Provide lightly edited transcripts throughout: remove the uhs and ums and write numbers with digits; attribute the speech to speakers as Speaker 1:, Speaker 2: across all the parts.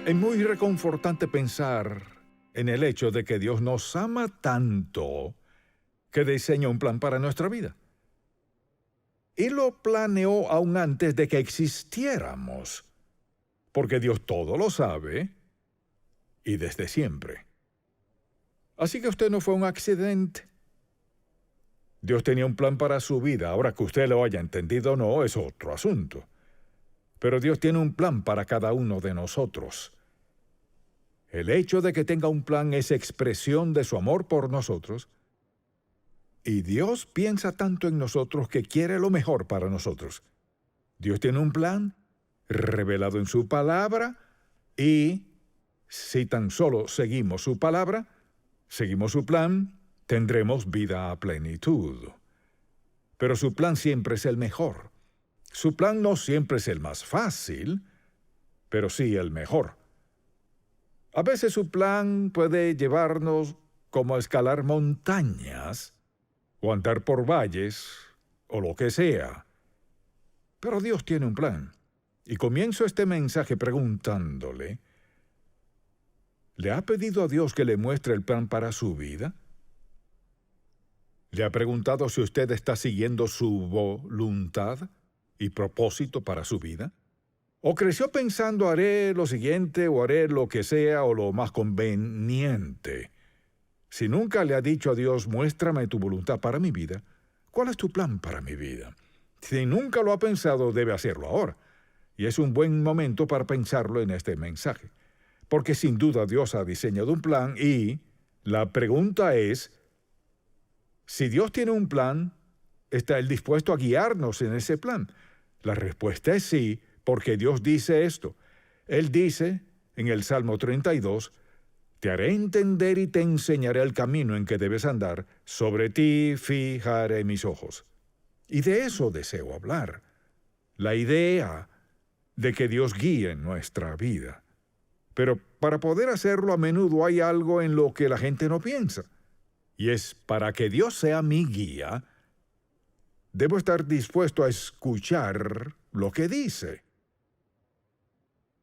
Speaker 1: Es muy reconfortante pensar en el hecho de que Dios nos ama tanto que diseñó un plan para nuestra vida. Y lo planeó aún antes de que existiéramos, porque Dios todo lo sabe y desde siempre. Así que usted no fue un accidente. Dios tenía un plan para su vida. Ahora que usted lo haya entendido o no, es otro asunto. Pero Dios tiene un plan para cada uno de nosotros. El hecho de que tenga un plan es expresión de su amor por nosotros. Y Dios piensa tanto en nosotros que quiere lo mejor para nosotros. Dios tiene un plan revelado en su palabra y si tan solo seguimos su palabra, seguimos su plan, tendremos vida a plenitud. Pero su plan siempre es el mejor. Su plan no siempre es el más fácil, pero sí el mejor. A veces su plan puede llevarnos como a escalar montañas, o andar por valles, o lo que sea. Pero Dios tiene un plan. Y comienzo este mensaje preguntándole, ¿le ha pedido a Dios que le muestre el plan para su vida? ¿Le ha preguntado si usted está siguiendo su voluntad y propósito para su vida? ¿O creció pensando haré lo siguiente o haré lo que sea o lo más conveniente? Si nunca le ha dicho a Dios, muéstrame tu voluntad para mi vida, ¿cuál es tu plan para mi vida? Si nunca lo ha pensado, debe hacerlo ahora. Y es un buen momento para pensarlo en este mensaje. Porque sin duda Dios ha diseñado un plan y la pregunta es, si Dios tiene un plan, ¿está Él dispuesto a guiarnos en ese plan? La respuesta es sí, porque Dios dice esto. Él dice en el Salmo 32, te haré entender y te enseñaré el camino en que debes andar, sobre ti fijaré mis ojos. Y de eso deseo hablar. La idea de que Dios guíe nuestra vida. Pero para poder hacerlo a menudo hay algo en lo que la gente no piensa. Y es para que Dios sea mi guía, debo estar dispuesto a escuchar lo que dice.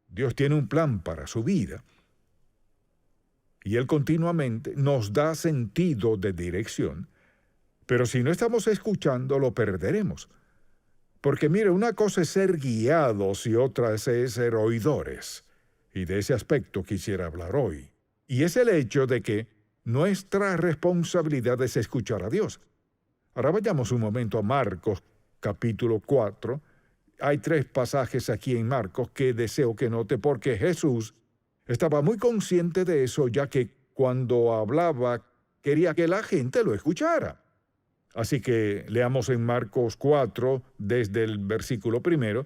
Speaker 1: Dios tiene un plan para su vida. Y Él continuamente nos da sentido de dirección. Pero si no estamos escuchando, lo perderemos. Porque mire, una cosa es ser guiados y otra es ser oidores. Y de ese aspecto quisiera hablar hoy. Y es el hecho de que nuestra responsabilidad es escuchar a Dios. Ahora vayamos un momento a Marcos, capítulo 4. Hay 3 pasajes aquí en Marcos que deseo que note porque Jesús estaba muy consciente de eso, ya que cuando hablaba quería que la gente lo escuchara. Así que leamos en Marcos 4, desde el versículo 1.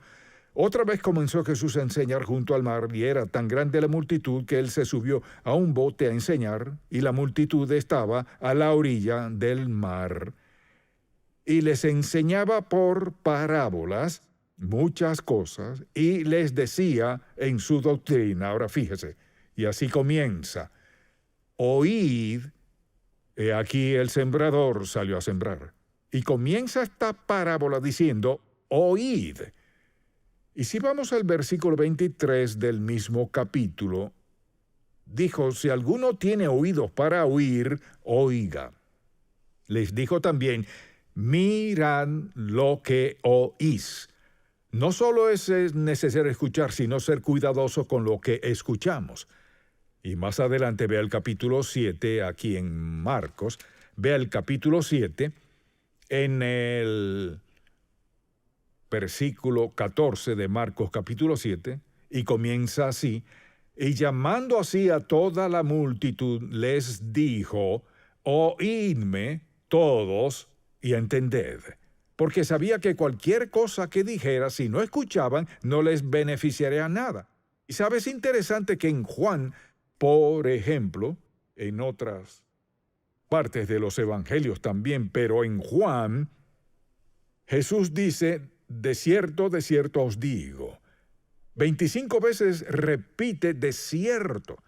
Speaker 1: Otra vez comenzó Jesús a enseñar junto al mar, y era tan grande la multitud que él se subió a un bote a enseñar, y la multitud estaba a la orilla del mar. Y les enseñaba por parábolas muchas cosas, y les decía en su doctrina, ahora fíjese, y así comienza, oíd, he aquí el sembrador salió a sembrar. Y comienza esta parábola diciendo, oíd. Y si vamos al versículo 23 del mismo capítulo, dijo, si alguno tiene oídos para oír, oiga. Les dijo también, mirad lo que oís. No solo es necesario escuchar, sino ser cuidadoso con lo que escuchamos. Y más adelante vea el capítulo 7, aquí en Marcos, vea el capítulo 7, en el versículo 14 de Marcos capítulo 7, y comienza así, y llamando así a toda la multitud, les dijo, oídme todos y entended. Porque sabía que cualquier cosa que dijera, si no escuchaban, no les beneficiaría nada. Y sabes, interesante que en Juan, por ejemplo, en otras partes de los evangelios también, pero en Juan, Jesús dice, de cierto os digo. 25 veces repite de cierto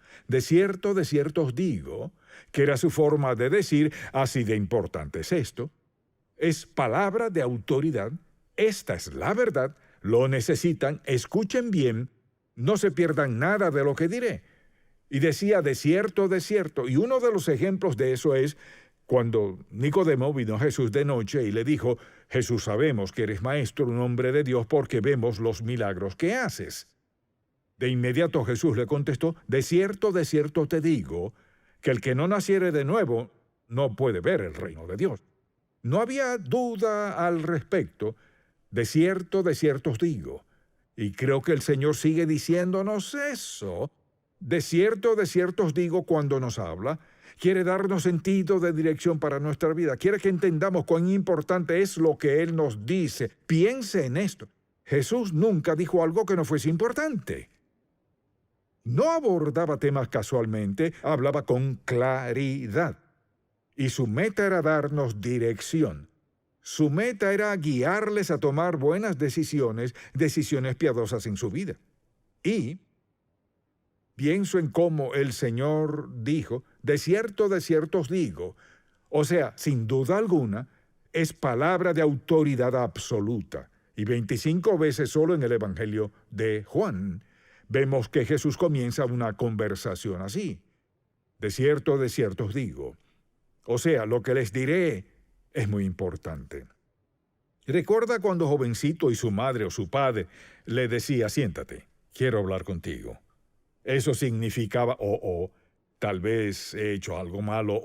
Speaker 1: os digo, que era su forma de decir, así de importante es esto. Es palabra de autoridad, esta es la verdad, lo necesitan, escuchen bien, No se pierdan nada de lo que diré. Y decía, de cierto, y uno de los ejemplos de eso es cuando Nicodemo vino a Jesús de noche y le dijo, Jesús, sabemos que eres maestro, un hombre de Dios, porque vemos los milagros que haces. De inmediato Jesús le contestó, de cierto te digo, que el que no naciere de nuevo no puede ver el reino de Dios. No había duda al respecto. De cierto os digo. Y creo que el Señor sigue diciéndonos eso. De cierto os digo cuando nos habla. Quiere darnos sentido de dirección para nuestra vida. Quiere que entendamos cuán importante es lo que Él nos dice. Piense en esto. Jesús nunca dijo algo que no fuese importante. No abordaba temas casualmente, hablaba con claridad. Y su meta era darnos dirección. Su meta era guiarles a tomar buenas decisiones piadosas en su vida. Y pienso en cómo el Señor dijo, de cierto os digo. O sea, sin duda alguna, es palabra de autoridad absoluta. Y 25 veces solo en el Evangelio de Juan vemos que Jesús comienza una conversación así. De cierto os digo. O sea, lo que les diré es muy importante. ¿Recuerda cuando jovencito y su madre o su padre le decía, siéntate, quiero hablar contigo? Eso significaba, tal vez he hecho algo malo,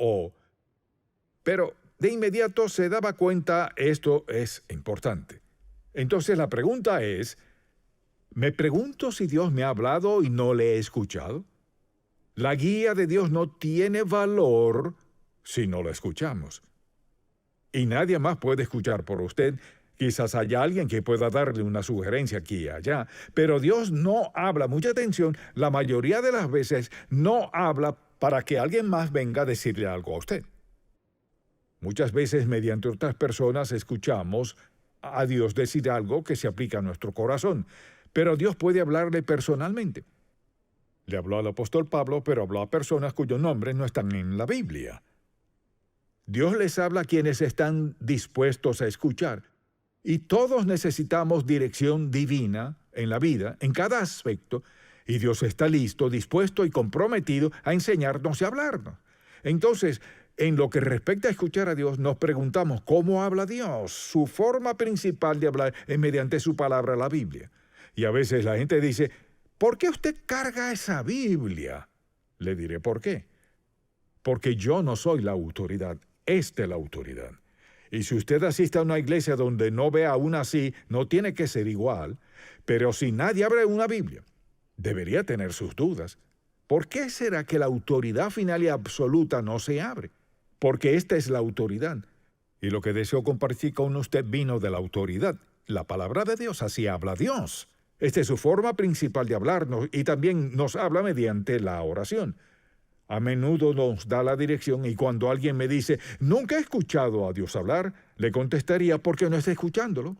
Speaker 1: pero de inmediato se daba cuenta, esto es importante. Entonces la pregunta es, ¿me pregunto si Dios me ha hablado y no le he escuchado? La guía de Dios no tiene valor si no la escuchamos. Y nadie más puede escuchar por usted. Quizás haya alguien que pueda darle una sugerencia aquí y allá, pero Dios no habla, mucha atención, la mayoría de las veces no habla para que alguien más venga a decirle algo a usted. Muchas veces mediante otras personas escuchamos a Dios decir algo que se aplica a nuestro corazón, pero Dios puede hablarle personalmente. Le habló al apóstol Pablo, pero habló a personas cuyos nombres no están en la Biblia. Dios les habla a quienes están dispuestos a escuchar. Y todos necesitamos dirección divina en la vida, en cada aspecto, y Dios está listo, dispuesto y comprometido a enseñarnos y hablarnos. Entonces, en lo que respecta a escuchar a Dios, nos preguntamos cómo habla Dios. Su forma principal de hablar es mediante su palabra, la Biblia. Y a veces la gente dice, ¿por qué usted carga esa Biblia? Le diré por qué. Porque yo no soy la autoridad, esta es la autoridad. Y si usted asiste a una iglesia donde no ve aún así, no tiene que ser igual, pero si nadie abre una Biblia, debería tener sus dudas. ¿Por qué será que la autoridad final y absoluta no se abre? Porque esta es la autoridad. Y lo que deseo compartir con usted vino de la autoridad. La palabra de Dios, así habla Dios. Esta es su forma principal de hablarnos y también nos habla mediante la oración. A menudo nos da la dirección y cuando alguien me dice, nunca he escuchado a Dios hablar, le contestaría, ¿por qué no está escuchándolo?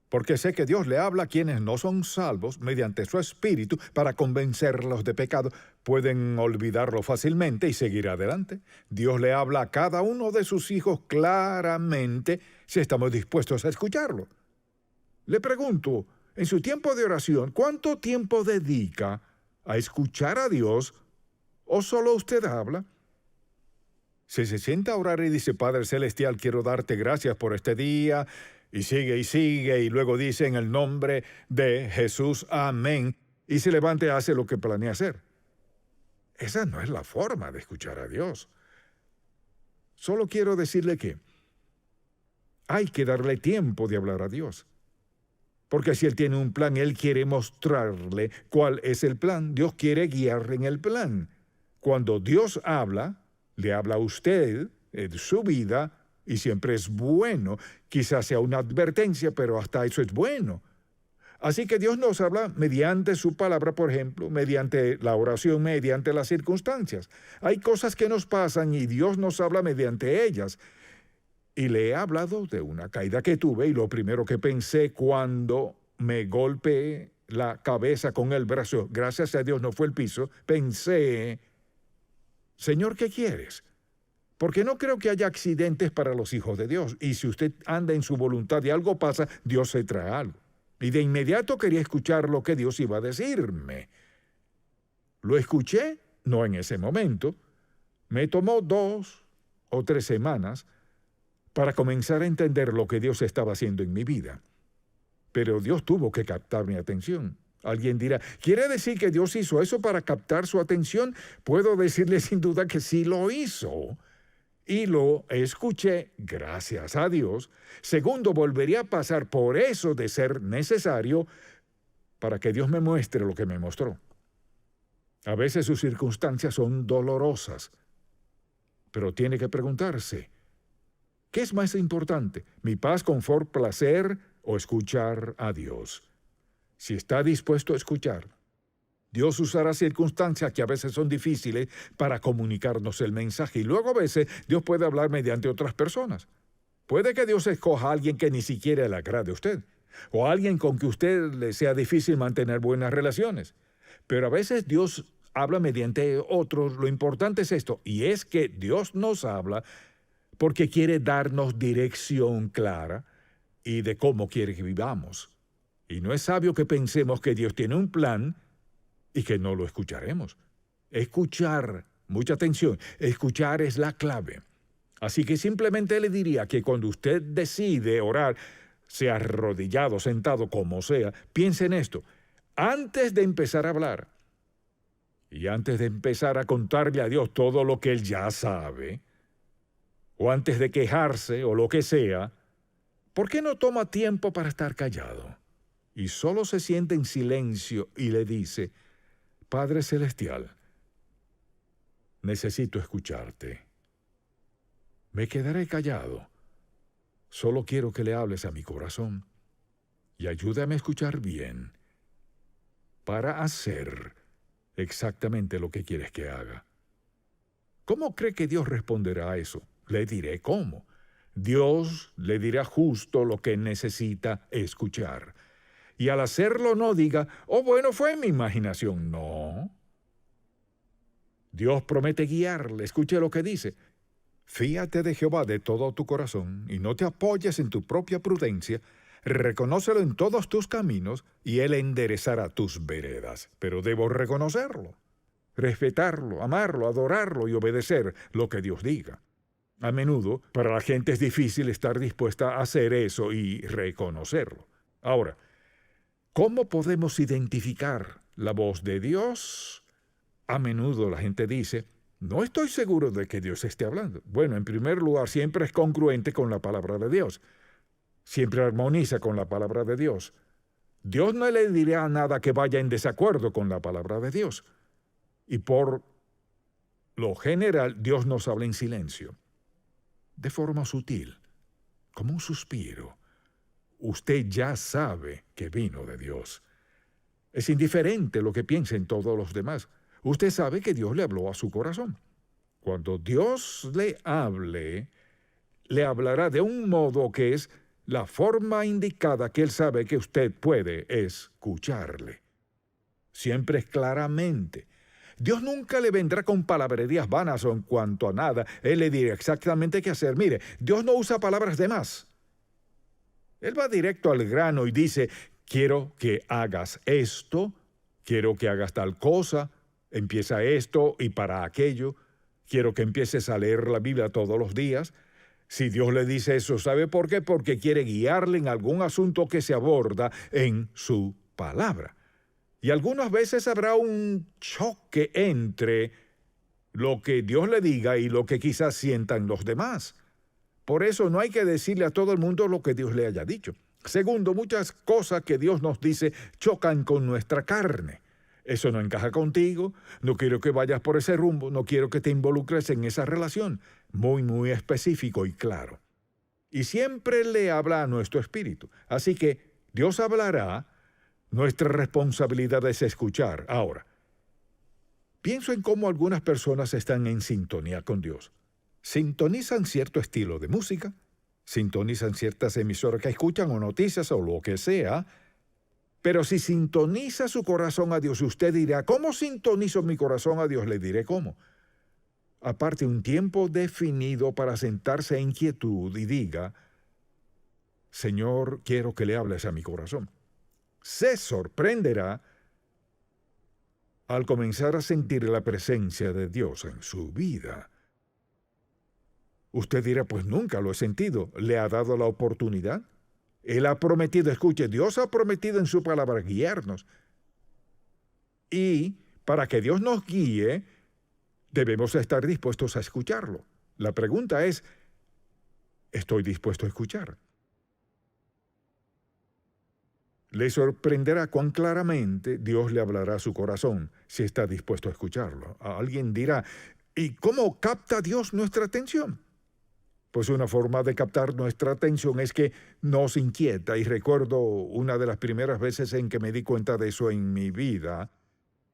Speaker 1: Porque sé que Dios le habla a quienes no son salvos mediante su espíritu para convencerlos de pecado. Pueden olvidarlo fácilmente y seguir adelante. Dios le habla a cada uno de sus hijos claramente si estamos dispuestos a escucharlo. Le pregunto, en su tiempo de oración, ¿cuánto tiempo dedica a escuchar a Dios o solo usted habla? Si se sienta a orar y dice, Padre Celestial, quiero darte gracias por este día, y sigue, y luego dice en el nombre de Jesús, amén, y se levanta y hace lo que planea hacer. Esa no es la forma de escuchar a Dios. Solo quiero decirle que hay que darle tiempo de hablar a Dios. Porque si Él tiene un plan, Él quiere mostrarle cuál es el plan. Dios quiere guiarle en el plan. Cuando Dios habla, le habla a usted en su vida, y siempre es bueno. Quizás sea una advertencia, pero hasta eso es bueno. Así que Dios nos habla mediante su palabra, por ejemplo, mediante la oración, mediante las circunstancias. Hay cosas que nos pasan y Dios nos habla mediante ellas. Y le he hablado de una caída que tuve y lo primero que pensé cuando me golpeé la cabeza con el brazo, gracias a Dios no fue el piso, pensé, Señor, ¿qué quieres? Porque no creo que haya accidentes para los hijos de Dios. Y si usted anda en su voluntad y algo pasa, Dios se trae algo. Y de inmediato quería escuchar lo que Dios iba a decirme. Lo escuché, no en ese momento. Me tomó 2 o 3 semanas para comenzar a entender lo que Dios estaba haciendo en mi vida. Pero Dios tuvo que captar mi atención. Alguien dirá, ¿quiere decir que Dios hizo eso para captar su atención? Puedo decirle sin duda que sí lo hizo. Y lo escuché, gracias a Dios. Segundo, volvería a pasar por eso de ser necesario para que Dios me muestre lo que me mostró. A veces sus circunstancias son dolorosas, pero tiene que preguntarse, ¿qué es más importante? ¿Mi paz, confort, placer o escuchar a Dios? Si está dispuesto a escuchar, Dios usará circunstancias que a veces son difíciles para comunicarnos el mensaje. Y luego a veces Dios puede hablar mediante otras personas. Puede que Dios escoja a alguien que ni siquiera le agrade a usted, o a alguien con que a usted le sea difícil mantener buenas relaciones. Pero a veces Dios habla mediante otros. Lo importante es esto, y es que Dios nos habla porque quiere darnos dirección clara y de cómo quiere que vivamos. Y no es sabio que pensemos que Dios tiene un plan y que no lo escucharemos. Escuchar, mucha atención, escuchar es la clave. Así que simplemente le diría que cuando usted decide orar, sea arrodillado, sentado, como sea, piense en esto. Antes de empezar a hablar y antes de empezar a contarle a Dios todo lo que Él ya sabe, o antes de quejarse o lo que sea, ¿por qué no toma tiempo para estar callado? Y solo se siente en silencio y le dice, Padre Celestial, necesito escucharte. Me quedaré callado. Solo quiero que le hables a mi corazón y ayúdame a escuchar bien para hacer exactamente lo que quieres que haga. ¿Cómo cree que Dios responderá a eso? Le diré cómo. Dios le dirá justo lo que necesita escuchar. Y al hacerlo no diga, oh bueno, fue mi imaginación. No. Dios promete guiarle. Escuche lo que dice. Fíate de Jehová de todo tu corazón y no te apoyes en tu propia prudencia. Reconócelo en todos tus caminos y Él enderezará tus veredas. Pero debo reconocerlo, respetarlo, amarlo, adorarlo y obedecer lo que Dios diga. A menudo, para la gente es difícil estar dispuesta a hacer eso y reconocerlo. Ahora, ¿cómo podemos identificar la voz de Dios? A menudo la gente dice, no estoy seguro de que Dios esté hablando. Bueno, en primer lugar, siempre es congruente con la palabra de Dios. Siempre armoniza con la palabra de Dios. Dios no le dirá nada que vaya en desacuerdo con la palabra de Dios. Y por lo general, Dios nos habla en silencio, de forma sutil, como un suspiro. Usted ya sabe que vino de Dios. Es indiferente lo que piensen todos los demás. Usted sabe que Dios le habló a su corazón. Cuando Dios le hable, le hablará de un modo que es la forma indicada que Él sabe que usted puede escucharle. Siempre es claramente. Dios nunca le vendrá con palabrerías vanas o en cuanto a nada. Él le dirá exactamente qué hacer. Mire, Dios no usa palabras de más. Él va directo al grano y dice, quiero que hagas esto, quiero que hagas tal cosa, empieza esto y para aquello, quiero que empieces a leer la Biblia todos los días. Si Dios le dice eso, ¿sabe por qué? Porque quiere guiarle en algún asunto que se aborda en su palabra. Y algunas veces habrá un choque entre lo que Dios le diga y lo que quizás sientan los demás. Por eso no hay que decirle a todo el mundo lo que Dios le haya dicho. Segundo, muchas cosas que Dios nos dice chocan con nuestra carne. Eso no encaja contigo, no quiero que vayas por ese rumbo, no quiero que te involucres en esa relación. Muy específico y claro. Y siempre le habla a nuestro espíritu. Así que Dios hablará, nuestra responsabilidad es escuchar. Ahora, pienso en cómo algunas personas están en sintonía con Dios. Sintonizan cierto estilo de música, sintonizan ciertas emisoras que escuchan o noticias o lo que sea, pero si sintoniza su corazón a Dios, usted dirá, ¿cómo sintonizo mi corazón a Dios? Le diré cómo. Aparte un tiempo definido para sentarse en quietud y diga, Señor, quiero que le hables a mi corazón. se sorprenderá al comenzar a sentir la presencia de Dios en su vida. Usted dirá, pues nunca lo he sentido. ¿Le ha dado la oportunidad? Él ha prometido, escuche, Dios ha prometido en su palabra guiarnos. Y para que Dios nos guíe, debemos estar dispuestos a escucharlo. La pregunta es, ¿estoy dispuesto a escuchar? Le sorprenderá cuán claramente Dios le hablará a su corazón si está dispuesto a escucharlo. Alguien dirá, ¿y cómo capta Dios nuestra atención? Pues una forma de captar nuestra atención es que nos inquieta, y recuerdo una de las primeras veces en que me di cuenta de eso en mi vida.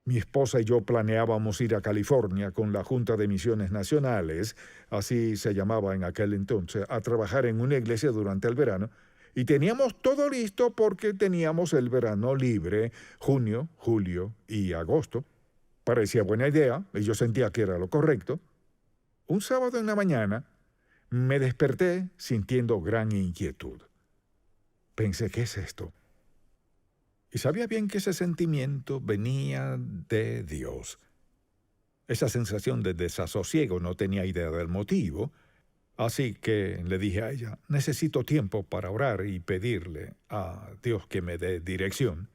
Speaker 1: Mi esposa y yo planeábamos ir a California con la Junta de Misiones Nacionales, así se llamaba en aquel entonces, a trabajar en una iglesia durante el verano, y teníamos todo listo porque teníamos el verano libre, junio, julio y agosto. Parecía buena idea, y yo sentía que era lo correcto. Un sábado en la mañana, me desperté sintiendo gran inquietud. Pensé, ¿qué es esto? Y sabía bien que ese sentimiento venía de Dios. Esa sensación de desasosiego, no tenía idea del motivo, así que le dije a ella, necesito tiempo para orar y pedirle a Dios que me dé dirección.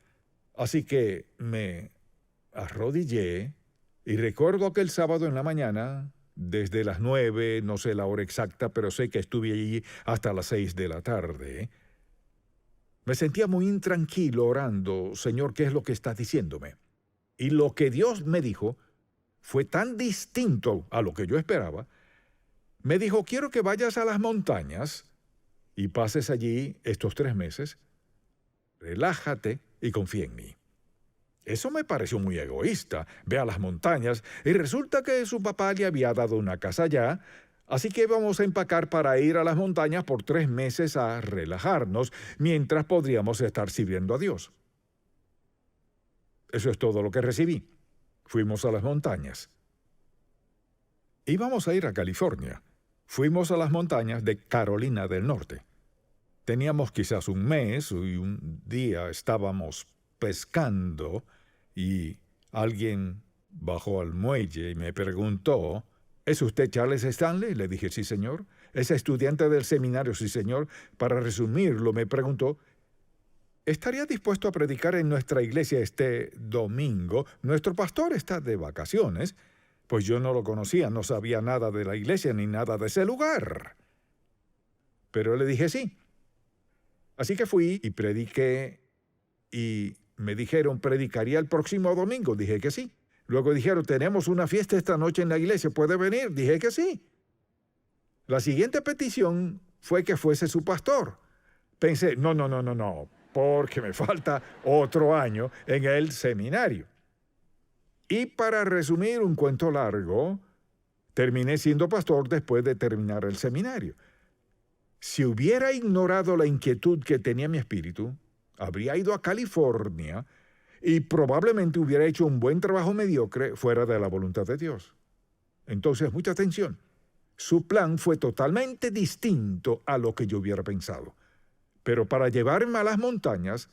Speaker 1: Así que me arrodillé y recuerdo aquel sábado en la mañana, desde las 9, no sé la hora exacta, pero sé que estuve allí hasta las 6 de la tarde. Me sentía muy intranquilo orando, Señor, ¿qué es lo que estás diciéndome? Y lo que Dios me dijo fue tan distinto a lo que yo esperaba. Me dijo, quiero que vayas a las montañas y pases allí estos 3 meses. Relájate y confía en mí. Eso me pareció muy egoísta. Ve a las montañas y resulta que su papá le había dado una casa allá, así que íbamos a empacar para ir a las montañas por 3 meses a relajarnos, mientras podríamos estar sirviendo a Dios. Eso es todo lo que recibí. Fuimos a las montañas. Íbamos a ir a California. Fuimos a las montañas de Carolina del Norte. Teníamos quizás un mes y un día estábamos pescando y alguien bajó al muelle y me preguntó, ¿es usted Charles Stanley? Le dije, sí, señor. ¿Es estudiante del seminario? Sí, señor. Para resumirlo, me preguntó, ¿estaría dispuesto a predicar en nuestra iglesia este domingo? Nuestro pastor está de vacaciones. Pues yo no lo conocía, no sabía nada de la iglesia ni nada de ese lugar. Pero le dije sí. Así que fui y prediqué y me dijeron, ¿predicaría el próximo domingo? Dije que sí. Luego dijeron, tenemos una fiesta esta noche en la iglesia, ¿puede venir? Dije que sí. La siguiente petición fue que fuese su pastor. Pensé, no, porque me falta otro año en el seminario. Y para resumir un cuento largo, terminé siendo pastor después de terminar el seminario. Si hubiera ignorado la inquietud que tenía mi espíritu, habría ido a California y probablemente hubiera hecho un buen trabajo mediocre fuera de la voluntad de Dios. Entonces, mucha atención. Su plan fue totalmente distinto a lo que yo hubiera pensado. Pero para llevarme a las montañas,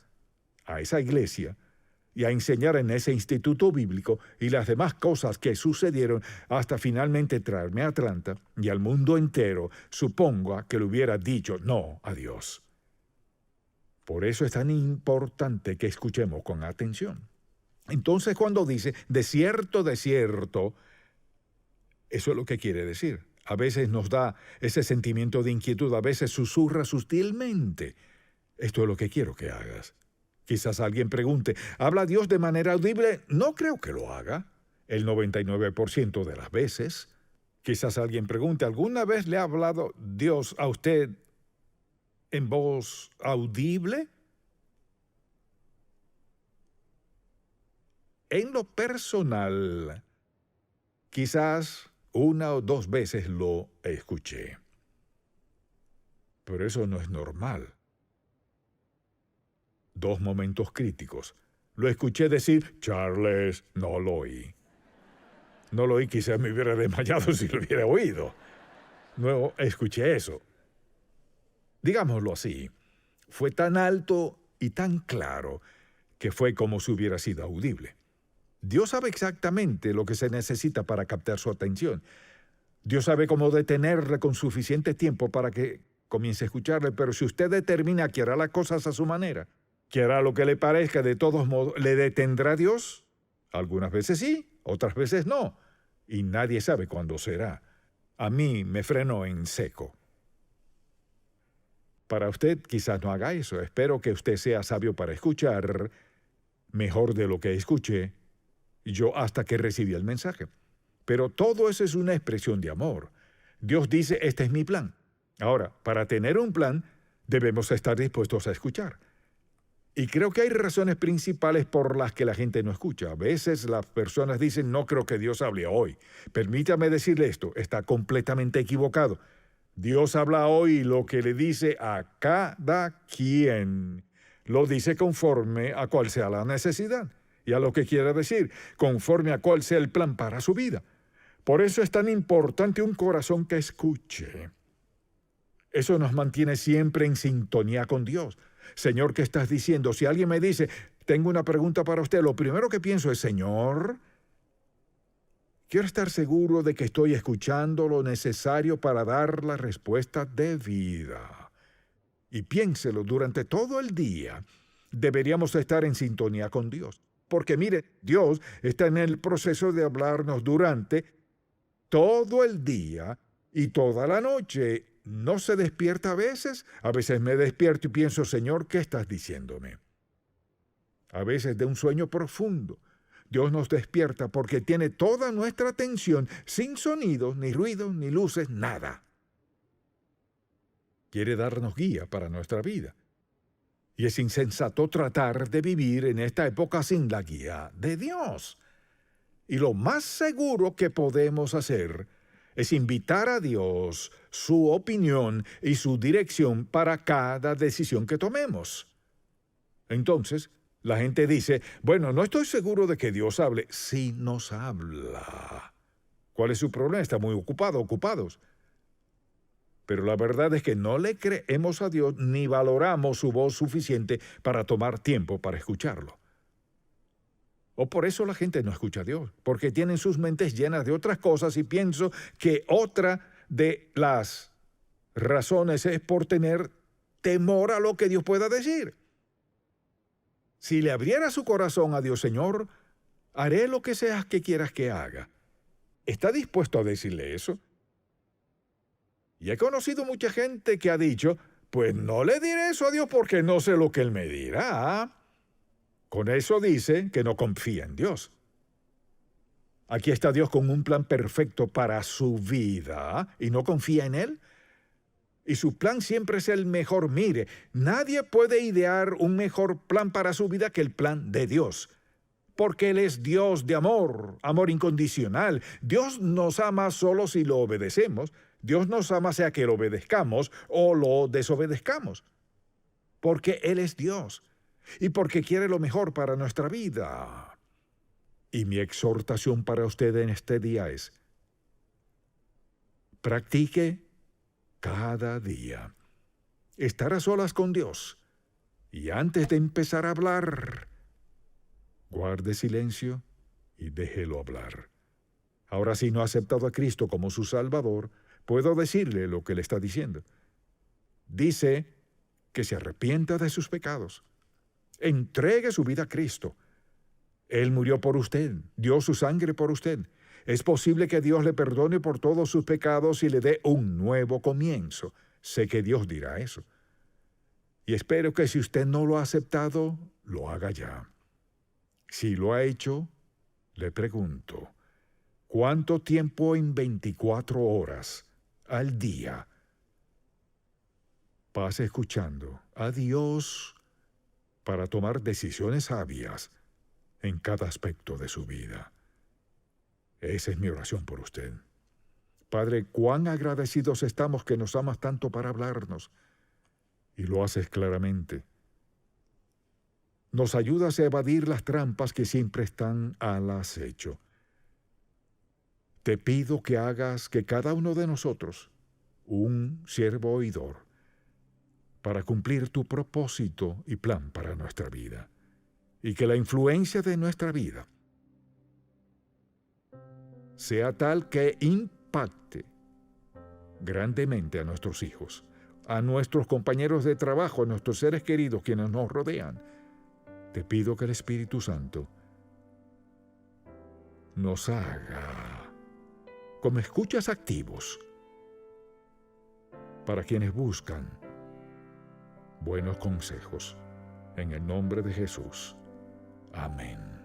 Speaker 1: a esa iglesia, y a enseñar en ese instituto bíblico y las demás cosas que sucedieron hasta finalmente traerme a Atlanta y al mundo entero, supongo que le hubiera dicho no a Dios. Por eso es tan importante que escuchemos con atención. Entonces, cuando dice, de cierto, eso es lo que quiere decir. A veces nos da ese sentimiento de inquietud, a veces susurra sutilmente. Esto es lo que quiero que hagas. Quizás alguien pregunte, ¿habla Dios de manera audible? No creo que lo haga, el 99% de las veces. Quizás alguien pregunte, ¿alguna vez le ha hablado Dios a usted en voz audible? En lo personal, quizás 1 o 2 veces lo escuché. Pero eso no es normal. 2 momentos críticos. Lo escuché decir, Charles, no lo oí. No lo oí, quizás me hubiera desmayado si lo hubiera oído. No escuché eso. Digámoslo así, fue tan alto y tan claro que fue como si hubiera sido audible. Dios sabe exactamente lo que se necesita para captar su atención. Dios sabe cómo detenerle con suficiente tiempo para que comience a escucharle, pero si usted determina que hará las cosas a su manera, que hará lo que le parezca, de todos modos, ¿le detendrá Dios? Algunas veces sí, otras veces no, y nadie sabe cuándo será. A mí me frenó en seco. Para usted quizás no haga eso. Espero que usted sea sabio para escuchar mejor de lo que escuché yo hasta que recibí el mensaje. Pero todo eso es una expresión de amor. Dios dice, este es mi plan. Ahora, para tener un plan, debemos estar dispuestos a escuchar. Y creo que hay razones principales por las que la gente no escucha. A veces las personas dicen, no creo que Dios hable hoy. Permítame decirle esto, está completamente equivocado. Dios habla hoy lo que le dice a cada quien. Lo dice conforme a cuál sea la necesidad y a lo que quiera decir, conforme a cuál sea el plan para su vida. Por eso es tan importante un corazón que escuche. Eso nos mantiene siempre en sintonía con Dios. Señor, ¿qué estás diciendo? Si alguien me dice, tengo una pregunta para usted, lo primero que pienso es, Señor, quiero estar seguro de que estoy escuchando lo necesario para dar la respuesta debida. Y piénselo, durante todo el día deberíamos estar en sintonía con Dios. Porque mire, Dios está en el proceso de hablarnos durante todo el día y toda la noche. ¿No se despierta a veces? A veces me despierto y pienso, Señor, ¿qué estás diciéndome? A veces de un sueño profundo. Dios nos despierta porque tiene toda nuestra atención sin sonidos, ni ruidos, ni luces, nada. Quiere darnos guía para nuestra vida. Y es insensato tratar de vivir en esta época sin la guía de Dios. Y lo más seguro que podemos hacer es invitar a Dios su opinión y su dirección para cada decisión que tomemos. Entonces, la gente dice, bueno, no estoy seguro de que Dios hable. Sí nos habla. ¿Cuál es su problema? Está muy ocupados. Pero la verdad es que no le creemos a Dios ni valoramos su voz suficiente para tomar tiempo para escucharlo. O por eso la gente no escucha a Dios, porque tienen sus mentes llenas de otras cosas y pienso que otra de las razones es por tener temor a lo que Dios pueda decir. Si le abriera su corazón a Dios, Señor, haré lo que sea que quieras que haga. ¿Está dispuesto a decirle eso? Y he conocido mucha gente que ha dicho, pues no le diré eso a Dios porque no sé lo que Él me dirá. Con eso dice que no confía en Dios. Aquí está Dios con un plan perfecto para su vida y no confía en Él. Y su plan siempre es el mejor. Mire, nadie puede idear un mejor plan para su vida que el plan de Dios. Porque Él es Dios de amor, amor incondicional. Dios nos ama solo si lo obedecemos. Dios nos ama sea que lo obedezcamos o lo desobedezcamos. Porque Él es Dios. Y porque quiere lo mejor para nuestra vida. Y mi exhortación para usted en este día es, practique cada día estar a solas con Dios. Y antes de empezar a hablar, guarde silencio y déjelo hablar. Ahora, si no ha aceptado a Cristo como su Salvador, puedo decirle lo que le está diciendo. Dice que se arrepienta de sus pecados. Entregue su vida a Cristo. Él murió por usted, dio su sangre por usted. Es posible que Dios le perdone por todos sus pecados y le dé un nuevo comienzo. Sé que Dios dirá eso. Y espero que si usted no lo ha aceptado, lo haga ya. Si lo ha hecho, le pregunto, ¿cuánto tiempo en 24 horas al día pasa escuchando a Dios para tomar decisiones sabias en cada aspecto de su vida? Esa es mi oración por usted. Padre, cuán agradecidos estamos que nos amas tanto para hablarnos, y lo haces claramente. Nos ayudas a evadir las trampas que siempre están al acecho. Te pido que hagas que cada uno de nosotros, un siervo oidor, para cumplir tu propósito y plan para nuestra vida. y que la influencia de nuestra vida sea tal que impacte grandemente a nuestros hijos, a nuestros compañeros de trabajo, a nuestros seres queridos, quienes nos rodean. Te pido que el Espíritu Santo nos haga como escuchas activos para quienes buscan buenos consejos. En el nombre de Jesús. Amén.